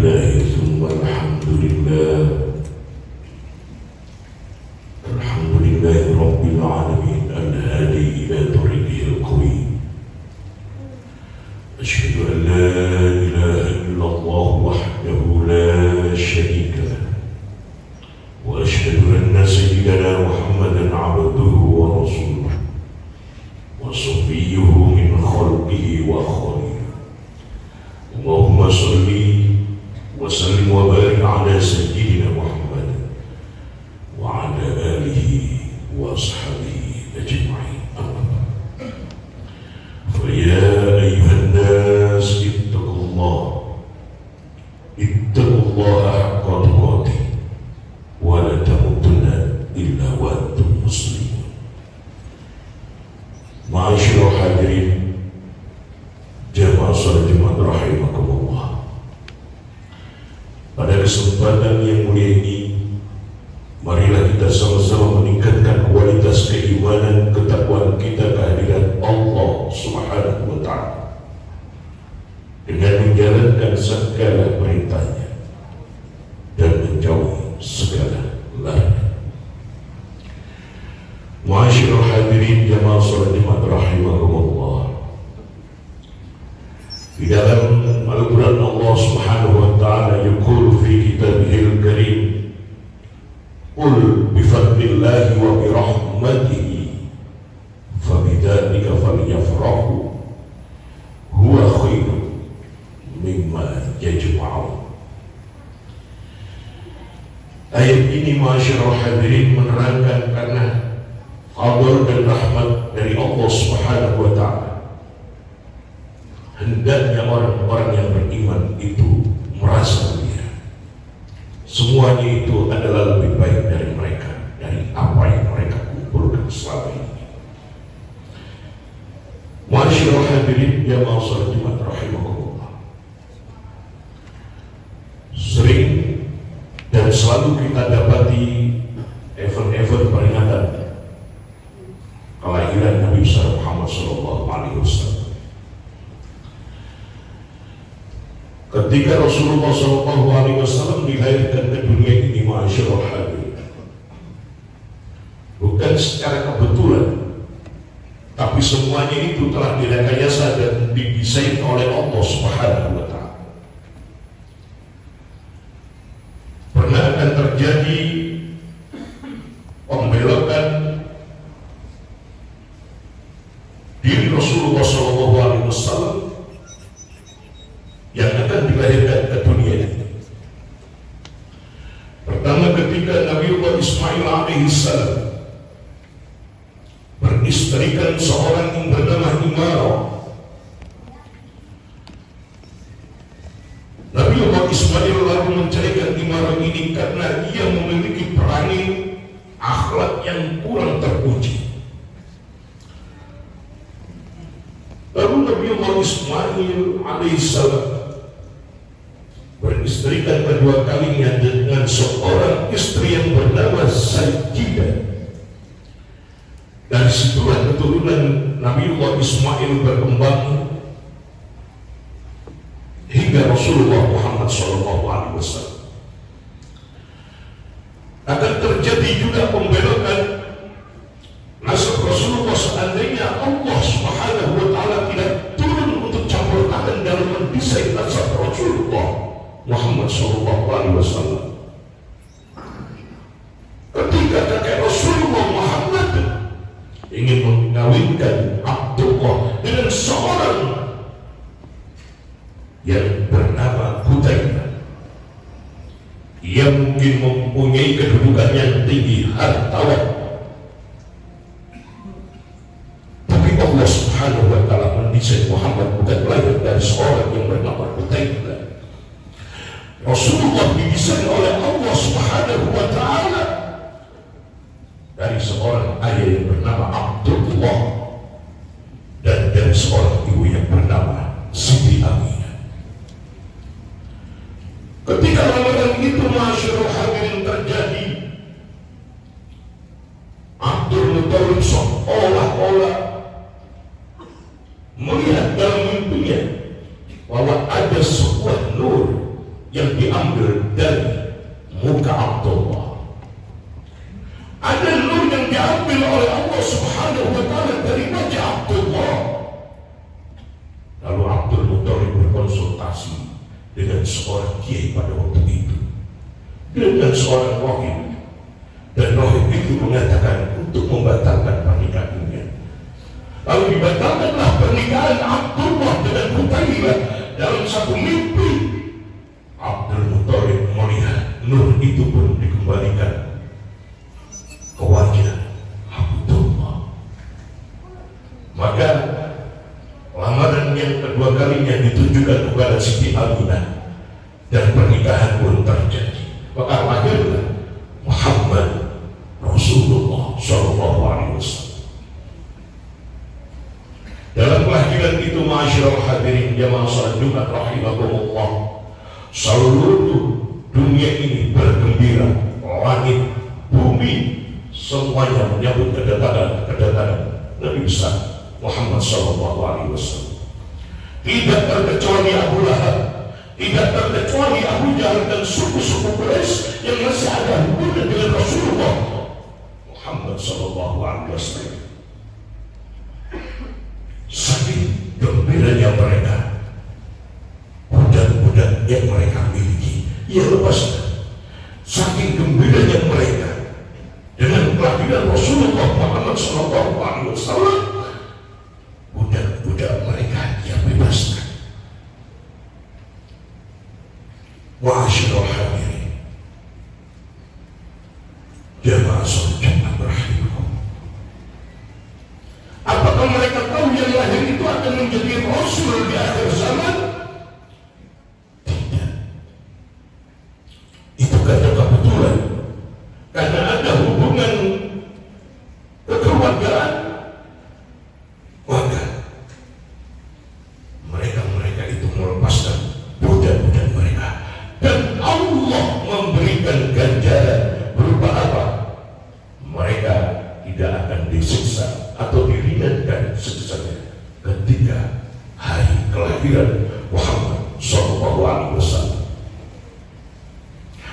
لله ثم الحمد لله. الحمد لله رب العالمين الهادي إلى طريقه القويم. أشهد أن لا إله إلا الله وحده لا شريك له، وأشهد أن سيدنا محمدا عبده ورسوله وصفيه من خلقه وخليله. اللهم صل وسلم وبارك على سيدنا محمد وعلى آله وأصحابه أجمعين. فيا أيها الناس اتقوا الله حق تقاته ولا تموتن إلا وأنتم مسلمون. Ma'asyiral hadirin jamaah salat Jumat rahimakumullah. Pada kesempatan yang mulia ini, marilah kita sama-sama meningkatkan kualitas keimanan ketakwaan kita kehadiran Allah Subhanahu wa ta'ala dengan menjalankan segala perintahnya dan menjauhi segala larangan. Ma'asyiral hadirin jamaah salat Jumat rahimakumullah. Di dalam Al-Quran Allah Subhanahu wa ta'ala yaqulu fi kitabihil karim, qul bifadlillahi wa birahmatihi fabidzalika falyafrahu huwa khairun mimma yajma'un. Ayat ini ma'asyiral hadirin menerangkan karena fadl dan rahmat dari Allah Subhanahu wa ta'ala, hendaknya orang-orang yang beriman itu merasa mulia. Semuanya itu adalah lebih baik dari mereka, dari apa yang mereka kumpulkan selama ini. Ma'asyiral hadirin jamaah salat Jumat rahimakumullah. Sering dan selalu kita dapati event-event peringatan kelahiran Nabi Muhammad SAW. Ketika Rasulullah SAW dilahirkan ke dunia ini, ma'asyiral hadirin, bukan secara kebetulan, tapi semuanya itu telah direkayasa dan didesain oleh Allah Subhanahu wa ta'ala. Pernah akan terjadi pembelokan diri Rasulullah SAW yang akan dilahirkan ke dunia ini. Pertama, ketika Nabiullah Ismail alaihissalam beristrikan seorang yang bernama Imarah. Nabiullah Ismail lalu menceraikan Imarah ini karena ia memiliki perangai akhlak yang kurang terpuji. Lalu Nabiullah Ismail alaihissalam beristrikan kedua kalinya dengan seorang istri yang bernama Sayyidah. Dari situlah keturunan Nabiullah Ismail berkembang hingga Rasulullah Muhammad SAW. Akan terjadi juga pembelokan nasab Rasulullah seandainya Allah Subhanahu wa ta'ala tidak turun untuk campur tangan dalam mendesain nasab Rasulullah Muhammad SAW. Ketika kakek Rasulullah Muhammad ingin mengawinkan Abdullah dengan seorang yang bernama Hudzaifah, ia mungkin mempunyai kedudukan yang tinggi, hartawan, tapi Allah Subhanahu wa ta'ala mendesain Muhammad bukan lahir dari seorang yang bernama Hudzaifah. Rasulullah didesain oleh Allah Subhanahu wa ta'ala dari seorang ayah yang bernama Abdullah dan dari seorang ibu yang bernama Siti Aminah. Ketika lamaran itu, ma'asyiral hadirin, terjadi, Abdul Muttalib seolah-olah melihat dalam mimpinya bahwa ada sebuah nur yang diambil dari muka Abdullah. Ada nur yang diambil oleh Allah Subhanahu wa ta'ala dari wajah Abdullah. Lalu Abdul Muthalib berkonsultasi dengan seorang kiai pada waktu itu, dengan seorang rahib, dan rahib itu mengatakan untuk membatalkan pernikahannya. Lalu dibatalkanlah pernikahan Abdullah dengan Qutaibah dalam satu mimpi. Abdul Muthalib melihat nur itu pun dikembalikan ke wajah Abdullah. Maka lamaran yang kedua kalinya ditujukan kepada Siti Aminah dan pernikahan pun terjadi. Maka lahirlah Muhammad Rasulullah Shallallahu Alaihi Wasallam. Dalam kelahiran itu, ma'asyiral hadirin jamaah salat Jumat rahimakumullah, seluruh dunia ini bergembira, langit, bumi, semuanya menyambut kedatangan Nabi besar Muhammad Sallallahu Alaihi Wasallam. Tidak terkecuali Abu Lahab, tidak terkecuali Abu Jahal dan suku-suku Quraisy yang masih ada hubungan dengan Rasulullah Muhammad Sallallahu Alaihi Wasallam. Saking gembiranya mereka, budak-budak yang mereka miliki ia lepaskan. Saking gembiranya mereka dengan kelahiran Rasulullah Muhammad Sallallahu Alaihi Wasallam, budak-budak mereka ia bebaskan. Ma'asyiral hadirin jamaah salat Jumat rahimakumullah. Apakah mereka tahu yang lahir itu akan menjadi Rasul di akhir zaman? Tidak. Itu karena kebetulan, karena ada hubungan kekeluargaan, maka mereka itu melepaskan budak-budak mereka, dan Allah memberikan ganjaran berupa apa? Mereka tidak akan disiksa atau diringankan siksanya ketika hari kelahiran Muhammad Sallallahu Alaihi Wasallam.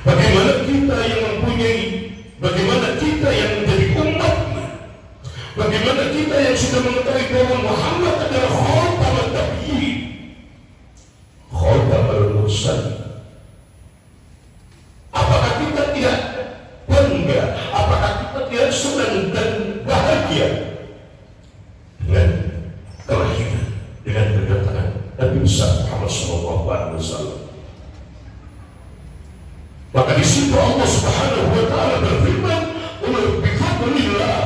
Bagaimana kita yang mempunyai, bagaimana kita yang menjadi umatnya, bagaimana kita yang sudah mengetahui bahwa Muhammad adalah khataman nabiyyin, khatamal mursalin. Apakah kita tidak bangga? Apakah kita tidak senang dan bahagia dengan kelahiran, dengan kedatangan Nabi besar Muhammad Sallallahu Alaihi Wasallam? Maka di situ Allah Subhanahu wa ta'ala berfirman, "Qul bi fadlillah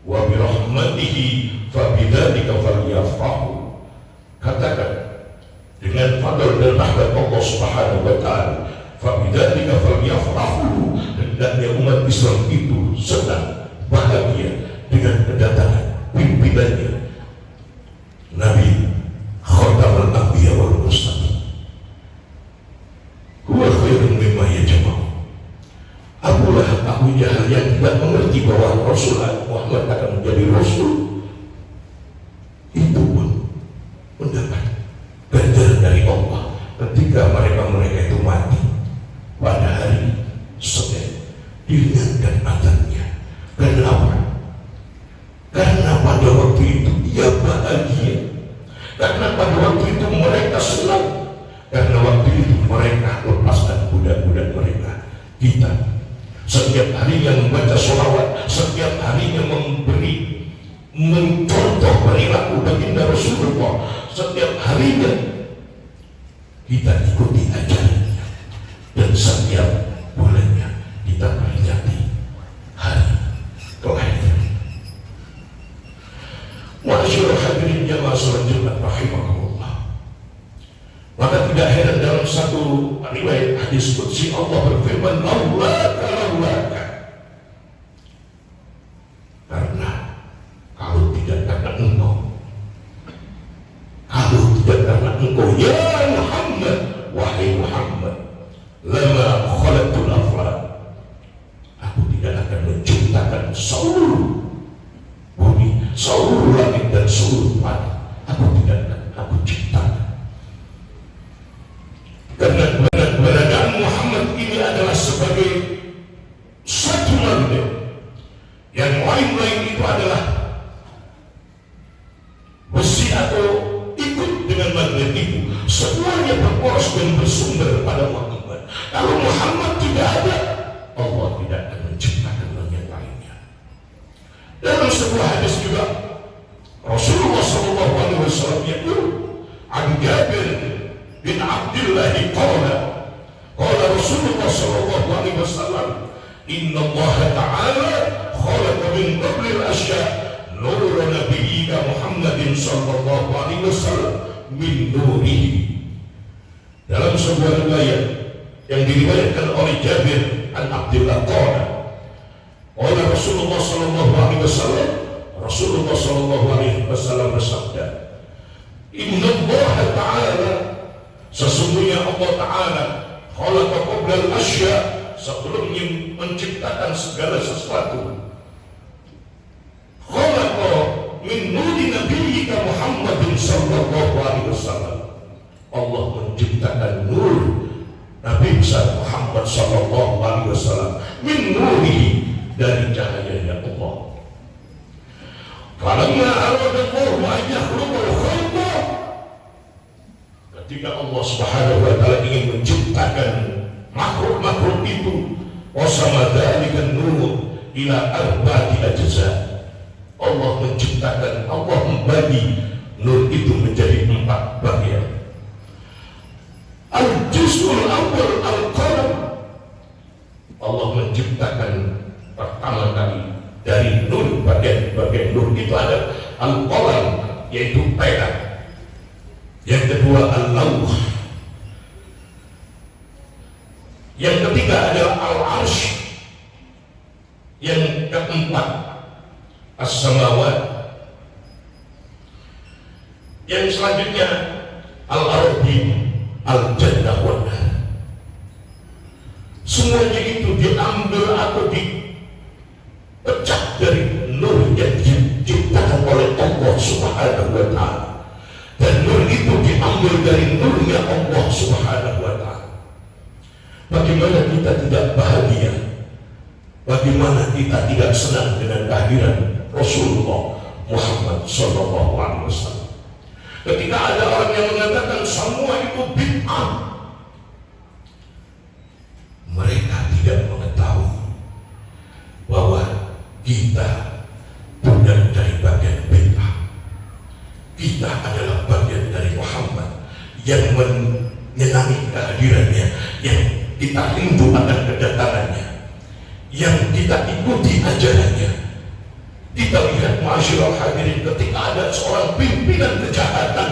wa bi rahmatihi fa bidzalika falyafrahu." Katakan, dengan fadl dan rahmat Allah Subhanahu wa ta'ala, fa bidzalika falyafrahu, hendaknya umat Islam itu senang, bahagia dengan kedatangan pimpinannya Nabi Khataman Anbiya wal Mursalin. Huwa khairun mimma yajma'un. Abu Lahab, Abu Jahal yang tidak mengerti bahwa Rasulullah Muhammad akan menjadi Rasul, itu pun mendapat ganjaran dari Allah ketika mereka itu mati pada hari Senin, diringankan azabnya. Karena apa? Karena pada waktu itu ia bahagia, karena pada waktu itu mereka senang, karena waktu itu mereka lepaskan budak-budak mereka. Kita setiap harinya membaca sholawat, setiap harinya mencontoh perilaku baginda Rasulullah, setiap harinya kita ikuti ajarannya, dan setiap bulannya kita peringati hari kelahiran. Ma'asyiral hadirin jamaah salat Jumat rahimakumullah. Maka tidak heran dalam satu riwayat hadis qudsi Allah berfirman, "Laulaka laulaka." Karena kalau tidak karena engkau, kalau tidak karena engkau ya Muhammad, wahai Muhammad, lama khalaqtul aflak, aku tidak akan menciptakan seluruh bumi, seluruh langit dan seluruh planet. Aku tidak akan aku ciptakan. Karena benar-benar semuanya berporos dan bersumber pada Muhammad. Kalau Muhammad tidak ada, Allah tidak akan menciptakan yang lainnya. Dalam sebuah hadis juga Rasulullah SAW yaitu an Jabir bin Abdullah qala Rasulullah SAW inna Allah ta'ala khalaqa min qabli al-asya' nur nabiyyika Muhammadin sallallahu alaihi wasallam min nurihi. Dalam sebuah riwayat yang diriwayatkan oleh Jabir an Abdullah qala Rasulullah sallallahu alaihi wasallam, Rasulullah sallallahu alaihi wasallam bersabda, inna Allah ta'ala, sesungguhnya Allah ta'ala khalaqa qabla al-asya', sebelumnya menciptakan segala sesuatu, khalaqa min nuri nabiyyika Muhammadin sallallahu alaihi wasallam, Allah menciptakan nur Nabi besar Muhammad sallallahu alaihi wasallam min nurihi, dari cahayanya Allah. Falamma aradallahu an yakhluqal khalqa, ketika Allah Subhanahu wa taala ingin menciptakan makhluk-makhluk itu, wasama dzalikan nur ila arba'ati ajza, Allah menciptakan, Allah membagi nur itu menjadi 4 bagian. Al-juz'ul awwal al-qalam, Allah menciptakan pertama kali dari nur, bagian nur itu ada al-qalam, yaitu pena. Yang kedua al-lawh, yang ketiga adalah al-arsh, yang keempat as-samawat, yang selanjutnya al-ardi, al-jannah wa nar. Semuanya itu diambil atau dipecah dari nur yang diciptakan oleh Allah Subhanahu wa ta'ala, dan nur itu diambil dari nurnya Allah Subhanahu wa ta'ala. Bagaimana kita tidak bahagia, bagaimana kita tidak senang dengan kehadiran Rasulullah Muhammad sallallahu alaihi wasallam. Ketika ada orang yang mengatakan semua itu bid'ah, mereka tidak mengetahui bahwa kita bukan dari bagian bid'ah. Kita adalah bagian dari Muhammad yang menyenangi kehadirannya, yang kita rindu akan kedatangannya, yang kita ikuti ajarannya. Kita lihat ma'asyiral hadirin, ketika ada seorang pimpinan kejahatan,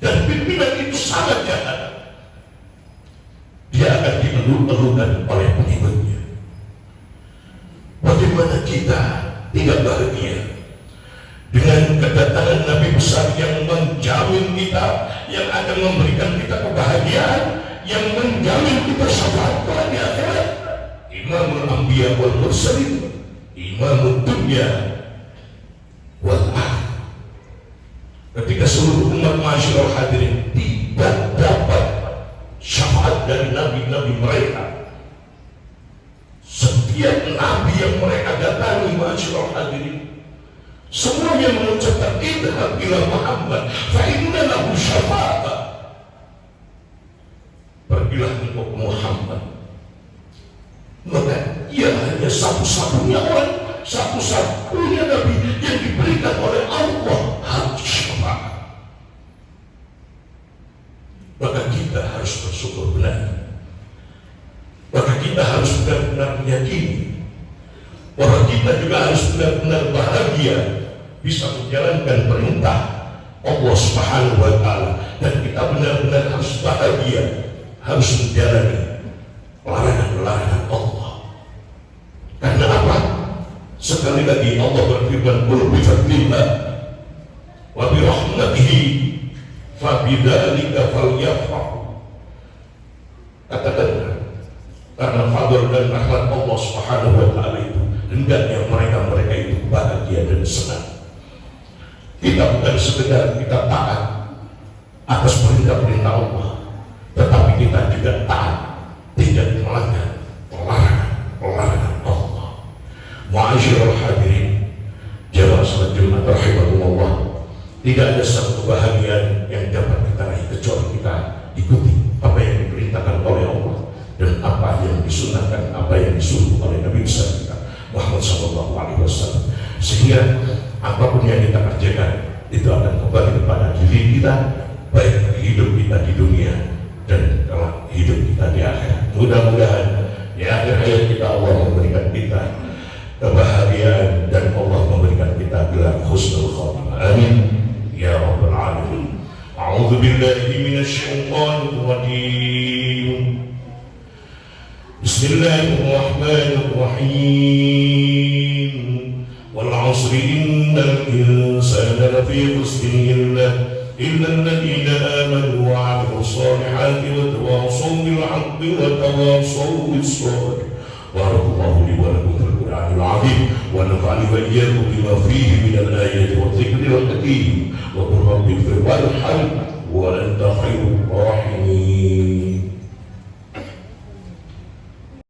dan pimpinan itu sangat jahat, dia akan dielur-elurkan oleh pengikutnya. Bagaimana kita tidak bahagia dengan kedatangan Nabi besar yang menjamin kita, yang akan memberikan kita kebahagiaan, yang menjamin kita syafaat di akhirat, Imamul Anbiya wal Mursalin, Imamud Dunya wal Akhirah. Ketika seluruh umat masyarakat hadirin tidak dapat syafaat dari nabi-nabi mereka, setiap nabi yang mereka datangi masyarakat hadirin, semuanya mengucapkan idhab ila Muhammad fa inna lahu syafa'ah, pergilah engkau ke Muhammad, maka ia hanya satu-satunya orang, satu-satunya nabi yang diberikan oleh Allah hak syafaat. Maka kita harus bersyukur benar, maka kita harus benar-benar meyakini bahwa kita juga harus benar-benar bahagia bisa menjalankan perintah Allah Subhanahu wa ta'ala, dan kita benar-benar harus bahagia harus menjalani larangan-larangan Allah. Karena apa? Sekali lagi Allah berfirman, qul bi fadlillah wa bi rahmatihi fa bidzalika falyafrahu. Katakan, karena fadl dan rahmat Allah Subhanahu wa ta'ala itu, hendaknya mereka itu bahagia dan senang. Kita bukan sekedar kita taat atas perintah-perintah Allah, tetapi kita juga taat, tidak melanggar larangan Allah. Ma'asyiral hadirin, jamaah salat Jumat rahimakumullah, tidak ada satu kebahagiaan yang dapat kita raih suara kita ikuti apa yang diperintahkan oleh Allah dan apa yang disunahkan, apa yang disuruh oleh Nabi besar kita Muhammad Sallallahu Alaihi Wasallam, sehingga apapun yang kita kerjakan itu akan kembali kepada diri kita, baik hidup kita di dunia dan kalau hidup kita di akhirat. Mudah-mudahan di akhir hayat kita Allah memberikan kita kebahagiaan dan Allah memberikan kita gelar husnul khotimah. Amin ya rabbal alamin. A'udzu billahi minasyaitonir rajim. Bismillahirrahmanirrahim. Wal 'asri innal insana lafi khusrin إلا الذين آمنوا وعملوا الصالحات وتواصوا بالحق وتواصوا بالصبر. بارك الله لي ولكم في القرآن العظيم ونفعني وإياكم بما فيه من الآيات والذكر الحكيم وقل رب اغفر وارحم وأنت خير